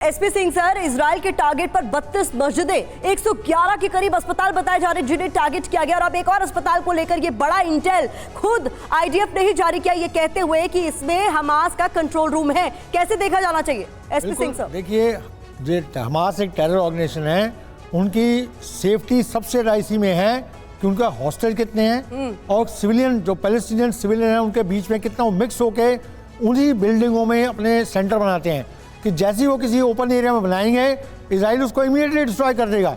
SP Singh sir, Israel के target पर 32 मस्जिदें, 111 के करीब अस्पताल बताए जा रहे हैं जिन्हें टारगेट किया गया। और अब एक और अस्पताल को लेकर ये बड़ा इंटेल खुद आईडीएफ ने ही जारी किया, ये कहते हुए कि इसमें हमास का कंट्रोल रूम है। कैसे देखा जाना चाहिए एसपी सिंह सर? देखिए, जो हमास एक टेरर ऑर्गेनाइजेशन है, उनकी सेफ्टी सबसे इसी में है कि उनका हॉस्टेज कितने हैं और सिविलियन जो पैलेस्टीनियन सिविलियन हैं उनके बीच में कितना मिक्स होके उन्हीं बिल्डिंगों में अपने सेंटर बनाते हैं कि जैसे ही वो किसी ओपन एरिया में बनाएंगे, इजराइल उसको इमीडिएटली डिस्ट्रॉय कर देगा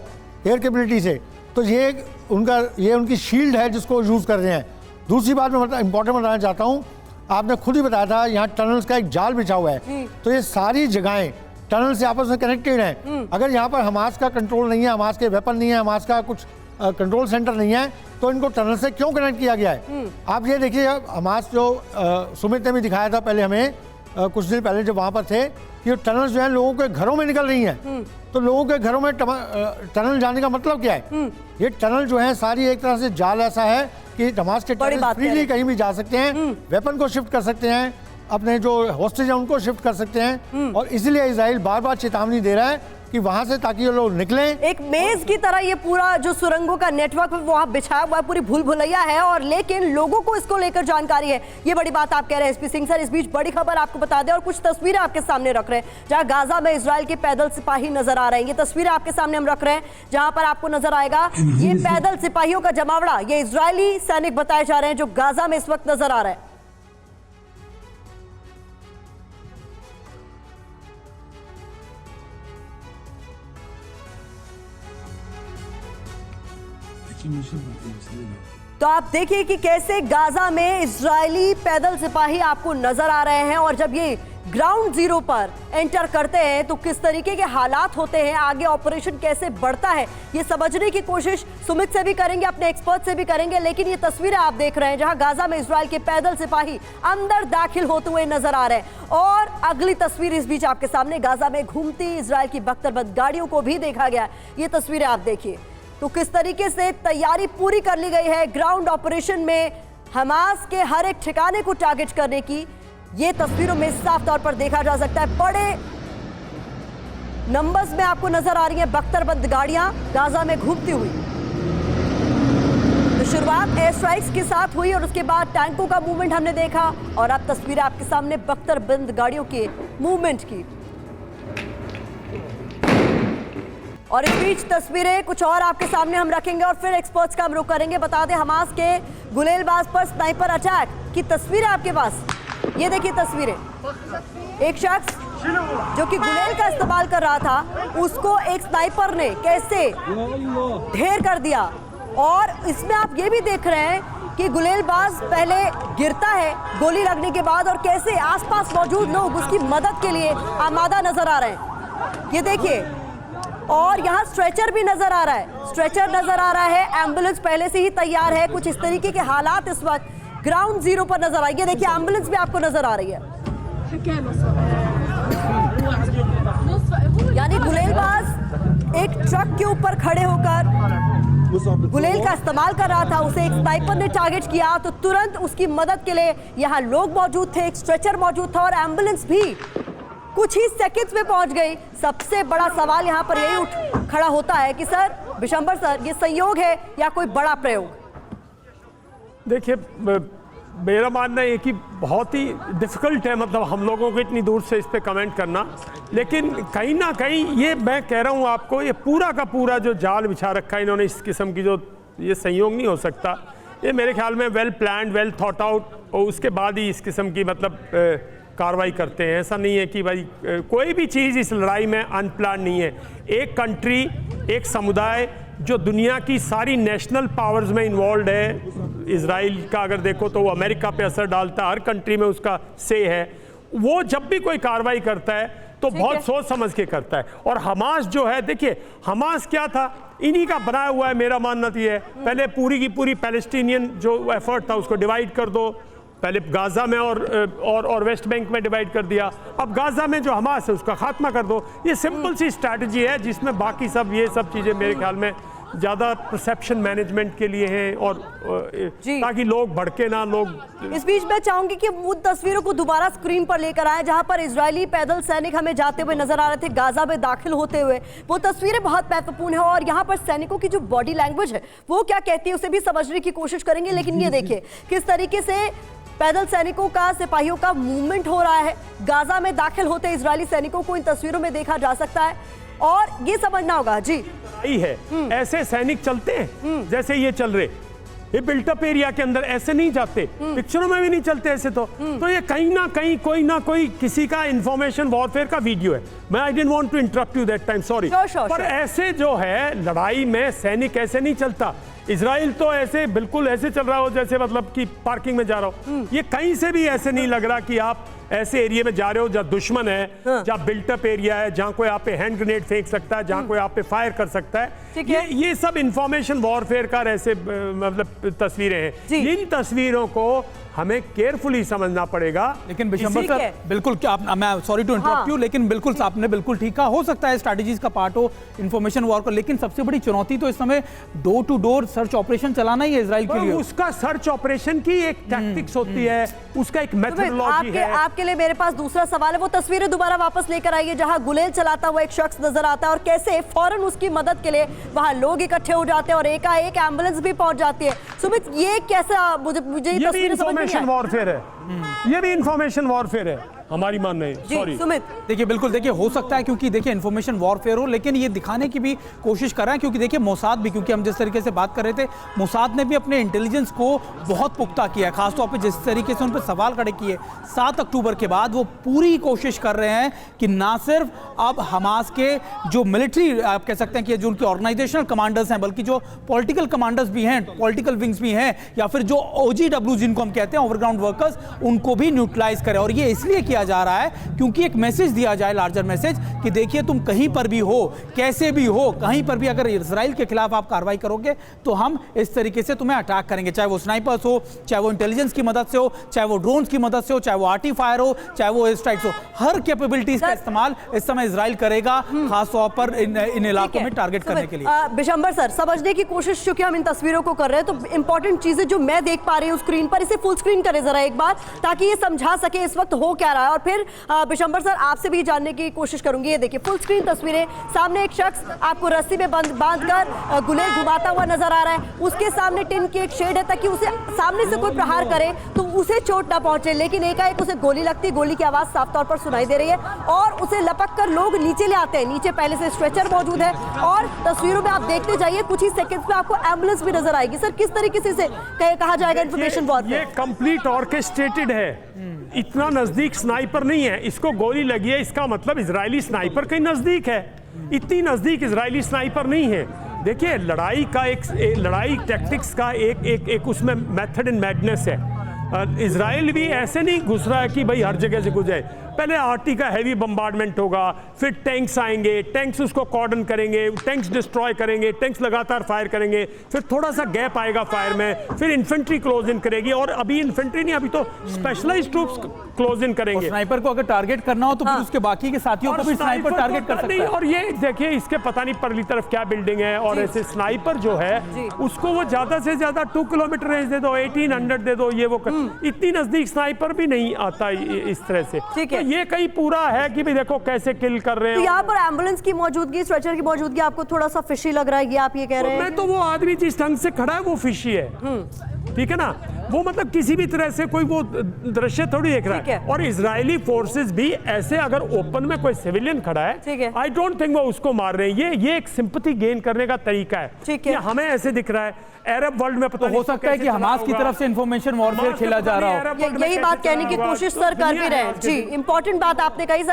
एयर कैपेबिलिटी से। तो ये उनकी शील्ड है जिसको यूज़ कर रहे हैं। दूसरी बात मैं इंपॉर्टेंट बताना चाहता हूँ, आपने खुद ही बताया था यहाँ टनल्स का एक जाल बिछा हुआ है, तो ये सारी जगहें टनल से आपस में कनेक्टेड हैं। अगर यहाँ पर हमास का कंट्रोल नहीं है, हमास के वेपन नहीं है, हमास का कुछ कंट्रोल सेंटर नहीं है, तो इनको टनल से क्यों कनेक्ट किया गया है? आप ये देखिए, हमास जो सुमित ने भी दिखाया था पहले हमें कुछ दिन पहले जब वहाँ पर थे, ये टनल जो है लोगों के घरों में निकल रही हैं। तो लोगों के घरों में टनल जाने का मतलब क्या है? ये टनल जो है सारी एक तरह से जाल ऐसा है कि हमास के टनल फ्रीली कहीं भी जा सकते हैं, वेपन को शिफ्ट कर सकते हैं, अपने जो हॉस्टेज हैं उनको शिफ्ट कर सकते हैं। और इसलिए इजराइल बार बार चेतावनी दे रहा है कि वहां से ताकि ये लोग निकलें। एक मेज की तरह ये पूरा जो सुरंगों का नेटवर्क वहां बिछाया हुआ है, पूरी भूल भुलैया है, और लेकिन लोगों को इसको लेकर जानकारी है। ये बड़ी बात आप कह रहे हैं एसपी सिंह सर। इस बीच बड़ी खबर आपको बता दें और कुछ तस्वीरें आपके सामने रख रहे हैं जहां गाजा में इजराइल के पैदल सिपाही नजर आ रहे हैं। ये तस्वीरें आपके सामने हम रख रहे हैं जहां पर आपको नजर आएगा ये पैदल सिपाहियों का जमावड़ा, ये इजरायली सैनिक बताए जा रहे हैं जो गाजा में इस वक्त नजर आ रहा है। तो आप देखिए कि कैसे गाजा में इजरायली पैदल सिपाही आपको नजर आ रहे हैं, और जब ये ग्राउंड जीरो पर एंटर करते हैं तो किस तरीके के हालात होते हैं, आगे ऑपरेशन कैसे बढ़ता है, ये समझने की कोशिश सुमित से भी करेंगे, अपने एक्सपर्ट से भी करेंगे। लेकिन ये तस्वीरें आप देख रहे हैं जहां गाजा में इजराइल के पैदल सिपाही अंदर दाखिल होते हुए नजर आ रहे हैं। और अगली तस्वीर इस बीच आपके सामने गाजा में घूमती इजराइल की बख्तरबंद गाड़ियों को भी देखा गया। ये तस्वीरें आप देखिए तो किस तरीके से तैयारी पूरी कर ली गई है ग्राउंड ऑपरेशन में हमास के हर एक ठिकाने को टारगेट करने की। ये तस्वीरों में साफ तौर पर देखा जा सकता है, बड़े नंबर्स में आपको नजर आ रही हैं बख्तरबंद गाड़ियां गाजा में घूमती हुई। तो शुरुआत एयर स्ट्राइक्स के साथ हुई और उसके बाद टैंकों का मूवमेंट हमने देखा, और अब तस्वीरें आपके सामने बख्तरबंद गाड़ियों के मूवमेंट की। और इस बीच तस्वीरें कुछ और आपके सामने हम रखेंगे और फिर एक्सपर्ट्स का हम रुख करेंगे। बता दें हमास के गुलेलबाज पर स्नाइपर अटैक की तस्वीरें आपके पास, ये देखिए तस्वीरें। एक शख्स जो कि गुलेल का इस्तेमाल कर रहा था, उसको एक स्नाइपर ने कैसे ढेर कर दिया। और इसमें आप ये भी देख रहे हैं कि गुलेलबाज पहले गिरता है गोली लगने के बाद, और कैसे आसपास मौजूद लोग उसकी मदद के लिए आमादा नजर आ रहे हैं। ये देखिए, और यहाँ स्ट्रेचर भी नजर आ रहा है, स्ट्रेचर नजर आ रहा है, एम्बुलेंस पहले से ही तैयार है। कुछ इस तरीके के हालात इस वक्त ग्राउंड जीरो पर नजर आएंगे। देखिए एम्बुलेंस भी आपको नजर आ रही है। यानी गुलेलबाज एक ट्रक के ऊपर खड़े होकर गुलेल का इस्तेमाल कर रहा था, उसे एक स्नाइपर ने टारगेट किया तो तुरंत उसकी मदद के लिए यहाँ लोग मौजूद थे, एक स्ट्रेचर मौजूद था और एम्बुलेंस भी कुछ ही सेकंड्स में पहुंच गई। सबसे बड़ा सवाल यहाँ पर यही उठ खड़ा होता है कि सर विशंबर सर, ये संयोग है या कोई बड़ा प्रयोग? देखिए, मेरा मानना है कि बहुत ही डिफ़िकल्ट है, मतलब हम लोगों को इतनी दूर से इस पे कमेंट करना, लेकिन कहीं ना कहीं ये मैं कह रहा हूँ आपको, ये पूरा का पूरा जो जाल बिछा रखा है इन्होंने इस किस्म की, जो ये संयोग नहीं हो सकता। ये मेरे ख्याल में well planned, well thought out, और उसके बाद ही इस किस्म की मतलब कार्रवाई करते हैं। ऐसा नहीं है कि भाई कोई भी चीज़ इस लड़ाई में अनप्लान नहीं है। एक कंट्री, एक समुदाय जो दुनिया की सारी नेशनल पावर्स में इन्वॉल्व है, इजराइल का अगर देखो तो वो अमेरिका पे असर डालता है, हर कंट्री में उसका से है, वो जब भी कोई कार्रवाई करता है तो बहुत सोच समझ के करता है। और हमास जो है, देखिए हमास क्या था, इन्हीं का बनाया हुआ है। मेरा मानना तो ये है, पहले पूरी की पूरी पैलेस्टीनियन जो एफर्ट था उसको डिवाइड कर दो, पहले गाजा में और वेस्ट बैंक में डिवाइड कर दिया, अब गाजा में जो हमास है उसका खात्मा कर दो। ये सिंपल सी स्ट्रैटेजी है जिसमें बाकी सब ये सब चीज़ें मेरे ख्याल में ज़्यादा परसेप्शन मैनेजमेंट के लिए हैं और जी। ताकि लोग भड़के ना, लोग। इस बीच मैं चाहूंगी कि उन तस्वीरों को दोबारा स्क्रीन पर लेकर आए जहां पर इजरायली पैदल सैनिक हमें जाते हुए नजर आ रहे थे, गाजा में दाखिल होते हुए। वो तस्वीरें बहुत महत्वपूर्ण है और यहाँ पर सैनिकों की जो बॉडी लैंग्वेज है वो क्या कहती है उसे भी समझने की कोशिश करेंगे। लेकिन ये देखिए किस तरीके से पैदल सैनिकों का, सिपाहियों का मूवमेंट हो रहा है। गाजा में दाखिल होते इजरायली सैनिकों को इन तस्वीरों में देखा जा सकता है और ये समझना होगा जी है ऐसे सैनिक चलते हैं जैसे ये चल रहे, ये बिल्टअप एरिया के अंदर ऐसे नहीं जाते, पिक्चरों में भी नहीं चलते ऐसे। तो ये कहीं ना कोई किसी का इंफॉर्मेशन वॉरफेयर का वीडियो है। मैं I didn't want to interrupt you that time, sorry. पर ऐसे जो है लड़ाई में सैनिक ऐसे नहीं चलता। इजराइल तो ऐसे बिल्कुल ऐसे चल रहा हो जैसे मतलब कि पार्किंग में जा रहा हो। ये कहीं से भी ऐसे नहीं लग रहा कि आप ऐसे एरिया में जा रहे हो जहाँ दुश्मन है, जहाँ बिल्टअप एरिया है, जहाँ कोई आप पे हैंड ग्रेनेड फेंक सकता है, जहाँ कोई आप पे फायर कर सकता है। ये सब इंफॉर्मेशन वॉरफेयर का ऐसे मतलब तस्वीरें हैं। इन तस्वीरों को हमें केयरफुली समझना पड़ेगा। लेकिन बिशंबर सर बिल्कुल मैं सॉरी टू इंटरप्ट यू, लेकिन बिल्कुल आपने बिल्कुल ठीक कहा, हो सकता है स्ट्रैटेजीज का पार्ट हो इंफॉर्मेशन वॉर का, लेकिन सबसे बड़ी चुनौती तो इस समय door to door search operation चलाना ही है इजराइल के लिए। उसका सर्च ऑपरेशन की एक टैक्टिक्स होती है, उसका एक मेथोडोलॉजी है। आपके लिए मेरे पास दूसरा सवाल है, वो तस्वीरें दोबारा वापस लेकर आइए जहां गुलेल चलाता हुआ एक शख्स नजर आता है और कैसे फौरन उसकी मदद के लिए वहां लोग इकट्ठे हो जाते हैं और एकाएक एम्बुलेंस भी पहुंच जाती है। सुमित, ये कैसा, मुझे ये तस्वीरें समझ में नहीं आई। वॉरफेयर है, ये भी इंफॉर्मेशन वॉरफेयर है हमारी मान नहीं। सॉरी सुमित, देखिए बिल्कुल, देखिए हो सकता है क्योंकि देखिए इंफॉर्मेशन वॉरफेयर हो, लेकिन ये दिखाने की भी कोशिश कर रहा है क्योंकि देखिए मोसाद भी, क्योंकि हम जिस तरीके से बात कर रहे थे, मोसाद ने भी अपने इंटेलिजेंस को बहुत पुख्ता किया है, खासतौर पे जिस तरीके से उन पर सवाल खड़े किए 7 अक्टूबर के बाद। वो पूरी कोशिश कर रहे हैं कि ना सिर्फ अब हमास के जो मिलिट्री आप कह सकते हैं कि जो उनके ऑर्गेनाइजेशनल कमांडर्स हैं, बल्कि जो पॉलिटिकल कमांडर्स भी हैं, पॉलिटिकल विंग्स भी हैं, या फिर जो OGW जिनको हम कहते हैं ओवरग्राउंड वर्कर्स, उनको भी न्यूट्रलाइज करें। और ये इसलिए किया जा रहा है क्योंकि एक मैसेज दिया जाए, लार्जर मैसेज, कि देखिए तुम कहीं पर भी हो, कैसे भी हो, कहीं पर भी अगर इजराइल के खिलाफ आप कार्रवाई करोगे तो हम इस तरीके से तुम्हें अटैक करेंगे, चाहे वो स्नाइपर्स हो, चाहे वो इंटेलिजेंस की मदद से हो, चाहे वो ड्रोन्स की मदद से हो, चाहे वो आर्टी फायर हो, चाहे वो एयर स्ट्राइक्स हो। हर कैपेबिलिटीज का इस्तेमाल इस समय इजराइल करेगा, खासतौर पर इन इलाकों में टारगेट करने के लिए। बिशंबर सर, समझने की कोशिश चूंकि हम इन तस्वीरों को कर रहे हैं तो इंपॉर्टेंट चीजें जो मैं देख पा रही हूँ स्क्रीन पर, इसे फुल स्क्रीन करें जरा एक बार ताकि ये समझा सके इस वक्त हो क्या रहा है। और फिर बिशंबर सर आपसे भी जानने की कोशिश करूंगी। ये देखिए फुल स्क्रीन तस्वीरें, सामने एक शख्स आपको रस्सी में बांधकर गुलेल घुमाता हुआ नजर आ रहा है। उसके सामने टिन की एक शेड है ताकि उसे सामने से कोई प्रहार करे तो उसे चोट ना पहुंचे, लेकिन एकाएक उसे गोली लगती है, गोली की आवाज साफ तौर पर सुनाई दे रही है और उसे लपक कर लोग नीचे ले आते हैं। नीचे पहले से स्ट्रेचर मौजूद है और तस्वीरों में आप देखते जाइए, कुछ ही सेकंड्स में आपको एम्बुलेंस भी नजर आएगी। सर, किस तरीके से इसे कहा जाएगा इंफॉर्मेशन वॉरफेयर? ये कंप्लीट ऑर्केस्ट्रेटेड है, इतना नजदीक स्नाइपर नहीं है। इसको गोली लगी है, इसका मतलब इजरायली स्नाइपर कहीं नजदीक है, इतनी नजदीक इजरायली स्नाइपर नहीं है। देखिए लड़ाई का लड़ाई टैक्टिक्स का एक उसमें मेथड इन मैडनेस है। इजराइल भी ऐसे नहीं घुस रहा है कि भाई हर जगह से घुस जाए। पहले आरटी का हैवी बम्बार्डमेंट होगा, फिर टैंक्स आएंगे, टैंक्स उसको कॉर्डन करेंगे, टैंक्स डिस्ट्रॉय करेंगे, टैंक्स लगातार फायर करेंगे, फिर थोड़ा सा गैप आएगा फायर में, फिर इन्फेंट्री क्लोज इन करेगी और अभी इन्फेंट्री नहीं, अभी तो स्पेशलाइज्ड ट्रूप्स क्लोज इन करेंगे। स्नाइपर को अगर टारगेट करना हो तो फिर उसके बाकी के साथियों को भी स्नाइपर टारगेट कर सकता है। और ये देखिए इसके पता नहीं परली तरफ क्या बिल्डिंग है और ऐसे स्नाइपर जो है उसको वो ज्यादा से ज्यादा 2 किलोमीटर रेंज दे दो, 1800 दे दो, ये वो इतनी नजदीक स्नाइपर भी नहीं आता इस तरह से। तो ये कहीं पूरा है कि भी देखो कैसे किल कर रहे हैं। तो यहाँ पर एम्बुलेंस की मौजूदगी, स्ट्रेचर की मौजूदगी आपको थोड़ा सा फिशी लग रहा है, ये आप ये कह रहे हैं? मैं तो वो आदमी जिस ढंग से खड़ा है वो फिशी है, ठीक है ना, वो मतलब किसी भी तरह से कोई वो दृश्य थोड़ी देख रहा है। और इजरायली फोर्सेस भी ऐसे अगर ओपन में कोई सिविलियन खड़ा है, आई डोंट थिंक वो उसको मार रहे हैं। ये एक सिंपैथी गेन करने का तरीका है, ये हमें ऐसे दिख रहा है। अरब वर्ल्ड में पता तो हो सकता है कि हमास की तरफ से इंफॉर्मेशन वॉरफेयर खेला जा रहा हो। यही बात कहने की कोशिश सर कर भी रहे हैं। जी, इंपॉर्टेंट बात आपने कही सर।